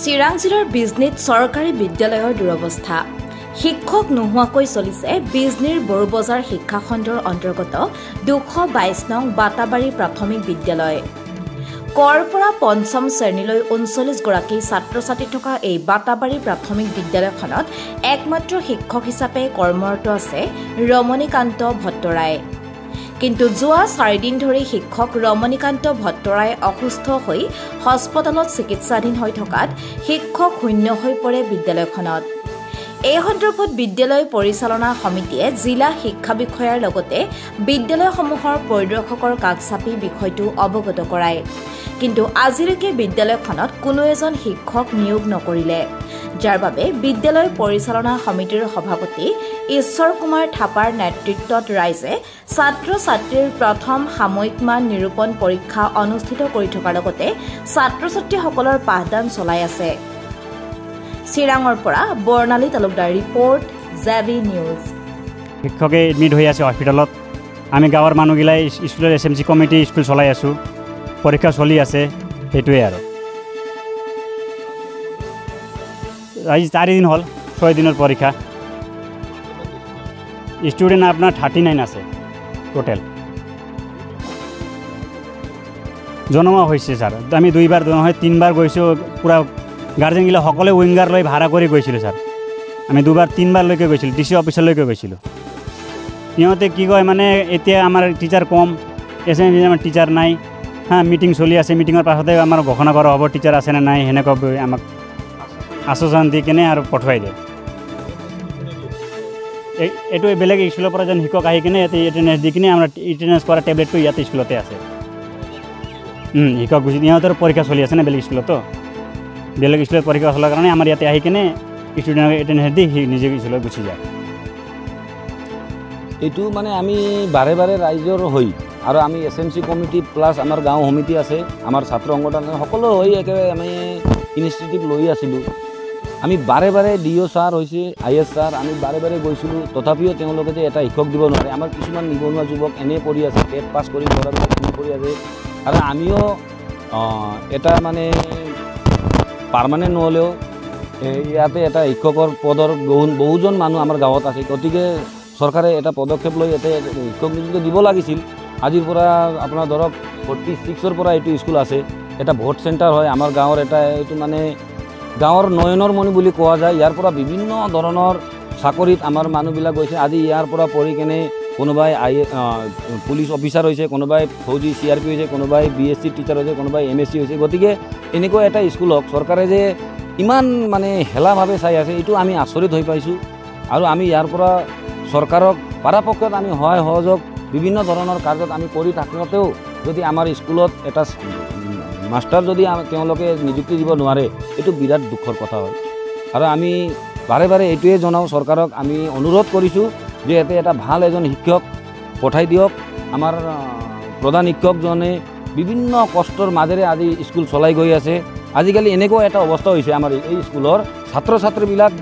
চিৰাং জিলাৰ বিজনীত চৰকাৰী বিদ্যালয়ৰ দুৰৱস্থা। শিক্ষক নোহোৱাকৈ চলিছে বিজনীৰ বড়োবজাৰ শিক্ষাখণ্ডৰ অন্তৰ্গত 222 নং বাটাবাৰী প্ৰাথমিক বিদ্যালয়। কৰ পৰা পঞ্চম শ্ৰেণীলৈ 39 গৰাকী ছাত্ৰ ছাত্ৰী থকা এই বাটাবাৰী প্ৰাথমিক বিদ্যালয়খনত একমাত্ৰ শিক্ষক হিচাপে কৰ্মৰত আছে ৰমণীকান্ত ভট্টৰায়। কিন্তু যোৱা 4 দিন ধৰি শিক্ষক ৰমণীকান্ত ভট্টৰায় অসুস্থ হৈ হস্পিটেলত চিকিৎসাধীন হৈ থকাত শিক্ষক শূন্য হৈ পৰে বিদ্যালয়খনত। এই সন্দৰ্ভত বিদ্যালয় পৰিচালনা সমিতিয়ে জিলা শিক্ষা বিষয়াৰ লগতে বিদ্যালয়সমূহৰ পৰিদৰ্শকৰ কাষ চাপি বিষয়টো অৱগত কৰায়। কিন্তু আজিলৈকে বিদ্যালয়খনত কোনো এজন শিক্ষক নিয়োগ নকৰিলে, যাৰ বাবে বিদ্যালয় পৰিচালনা সমিতিৰ সভাপতি ঈশ্বৰ কুমাৰ থাপাৰ নেতৃত্বত ৰাইজে ছাত্ৰ ছাত্ৰীৰ প্ৰথম সাময়িক মান নিৰূপণ পৰীক্ষা অনুষ্ঠিত কৰি থকাৰ লগতে ছাত্ৰ ছাত্ৰীসকলৰ পাঠদান চলাই আছে। চিৰাঙৰ পৰা বৰ্ণালী তালুকদাৰ ৰিপৰ্ট, জেভি নিউজ। শিক্ষকে এডমিট হৈ আছে হস্পিটেলত। আমি গাঁৱৰ মানুহগিলাই স্কুলৰ SMC কমিটি স্কুল চলাই আছোঁ, পৰীক্ষা চলি আছে, সেইটোৱে আৰু। আজি 4 দিন হ'ল, 6 দিনৰ পৰীক্ষা। ষ্টুডেণ্ট আপোনাৰ 39 আছে টোটেল। জনোৱা হৈছে ছাৰ, আমি 2বাৰ নহয় 3বাৰ গৈছোঁ। পূৰা গাৰ্জেনগিলা সকলোৱে উইংগাৰ লৈ ভাড়া কৰি গৈছিলোঁ ছাৰ। আমি 2বাৰ 3বাৰলৈকে গৈছিলোঁ, DC অফিচলৈকে গৈছিলোঁ। সিহঁতে কি কয় মানে এতিয়া আমাৰ টিচাৰ কম, SMC আমাৰ টিচাৰ নাই। মিটিং চলি আছে, মিটিঙৰ পাছতে আমাৰ ঘোষণা কৰা হ'ব টিচাৰ আছেনে নাই, সেনেকুৱা আমাক আশ্বাসন দি কেনে আৰু পঠুৱাই দিয়ে। এইটো বেলেগ স্কুলৰ পৰা যেন শিক্ষক আহি কিনে ইয়াতে এটেণ্ডেঞ্চ দি কিনে আমাৰ এটেণ্ডেঞ্চ কৰা টেবলেটটো ইয়াতে স্কুলতে আছে। শিক্ষক গুচি, ইহঁতৰ পৰীক্ষা চলি আছে না বেলেগ স্কুলতো। বেলেগ স্কুলত পৰীক্ষা চলাৰ কাৰণে আমাৰ ইয়াতে আহি কিনে ষ্টুডেণ্টক এটেণ্ডেঞ্চ দি নিজে স্কুলত গুচি যায়। এইটো মানে আমি বাৰে বাৰে ৰাইজৰ হৈ আৰু আমি SMC কমিটি প্লাছ আমাৰ গাঁও সমিতি আছে, আমাৰ ছাত্ৰ সংগঠন সকলো হৈ একেবাৰে আমি ইনিচিয়েটিভ লৈ আছিলোঁ। আমি বাৰে বাৰে DO ছাৰ হৈছে, IS ছাৰ, আমি বাৰে বাৰে গৈছিলোঁ। তথাপিও তেওঁলোকে যে এটা শিক্ষক দিব নোৱাৰে। আমাৰ কিছুমান নিবনুৱা যুৱক এনেই পঢ়ি আছে, টেট পাছ কৰি ল'ৰাবিলাক এনেই পঢ়ি আছে। আৰু আমিও এটা মানে পাৰ্মানেণ্ট নহ'লেও ইয়াতে এটা শিক্ষকৰ পদৰ বহুজন মানুহ আমাৰ গাঁৱত আছে। গতিকে চৰকাৰে এটা পদক্ষেপ লৈ ইয়াতে শিক্ষক নিযুক্তি দিব লাগিছিল। আজিৰ পৰা আপোনাৰ ধৰক 46ৰ পৰা এইটো স্কুল আছে। এটা ভোট চেণ্টাৰ হয় আমাৰ গাঁৱৰ, এটা এইটো মানে গাঁৱৰ নয়নৰ মণি বুলি কোৱা যায়। ইয়াৰ পৰা বিভিন্ন ধৰণৰ চাকৰিত আমাৰ মানুহবিলাক গৈছে। আজি ইয়াৰ পৰা পঢ়ি কেনে কোনোবাই পুলিচ অফিচাৰ হৈছে, কোনোবাই ফৌজি CRP হৈছে, কোনোবাই BSc টিচাৰ হৈছে, কোনোবাই MSc হৈছে। গতিকে এনেকুৱা এটা স্কুলক চৰকাৰে যে ইমান মানে হেলাভাৱে চাই আছে, এইটো আমি আচৰিত হৈ পাইছোঁ। আৰু আমি ইয়াৰ পৰা চৰকাৰক পৰাপক্ষত আমি সহায় সহযোগ বিভিন্ন ধৰণৰ কাৰ্যত আমি কৰি থাকোঁতেও যদি আমাৰ স্কুলত এটা মাষ্টাৰ যদি তেওঁলোকে নিযুক্তি দিব নোৱাৰে, এইটো বিৰাট দুখৰ কথা হয়। আৰু আমি বাৰে বাৰে এইটোৱে জনাওঁ চৰকাৰক, আমি অনুৰোধ কৰিছোঁ যে ইয়াতে এটা ভাল এজন শিক্ষক পঠাই দিয়ক। আমাৰ প্ৰধান শিক্ষকজনে বিভিন্ন কষ্টৰ মাজেৰে আজি স্কুল চলাই গৈ আছে। আজিকালি এনেকুৱা এটা অৱস্থা হৈছে আমাৰ এই স্কুলৰ ছাত্ৰ ছাত্ৰীবিলাক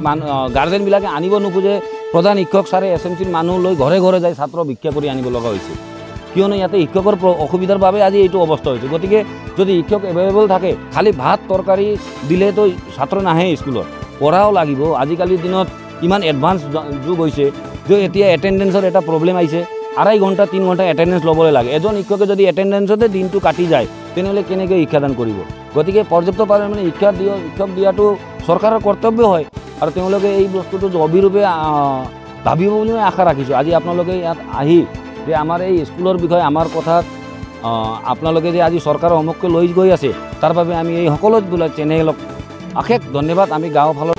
গাৰ্জেনবিলাকে আনিব নোখোজে। প্ৰধান শিক্ষক ছাৰে SMCৰ মানুহ লৈ ঘৰে ঘৰে যায় ছাত্ৰ ভিক্ষা কৰি আনিব লগা হৈছে, কিয়নো ইয়াতে শিক্ষকৰ অসুবিধাৰ বাবে আজি এইটো অৱস্থা হৈছে। গতিকে যদি শিক্ষক এভেইলেবল থাকে, খালি ভাত তৰকাৰী দিলেতো ছাত্ৰ নাহে স্কুলত, পঢ়াও লাগিব। আজিকালিৰ দিনত ইমান এডভান্স যুগ হৈছে যে এতিয়া এটেণ্ডেঞ্চৰ এটা প্ৰব্লেম আহিছে। 2.5 ঘণ্টা 3 ঘণ্টা এটেণ্ডেঞ্চ ল'বলৈ লাগে। এজন শিক্ষকে যদি এটেণ্ডেঞ্চতে দিনটো কাটি যায়, তেনেহ'লে কেনেকৈ শিক্ষাদান কৰিব? গতিকে পৰ্যাপ্ত পৰিমাণে শিক্ষক দিয়াটো চৰকাৰৰ কৰ্তব্য হয়। আৰু তেওঁলোকে এই বস্তুটো অবিৰূপে ভাবিব বুলি মই আশা ৰাখিছোঁ। আজি আপোনালোকে ইয়াত আহি যে আমাৰ এই স্কুলৰ বিষয়ে আমাৰ কথাত আপোনালোকে যে আজি চৰকাৰৰ সমক্ষে লৈ গৈ আছে, তাৰ বাবে আমি এই সকলো চেনেলক অশেষ ধন্যবাদ আমি গাঁও ফালৰ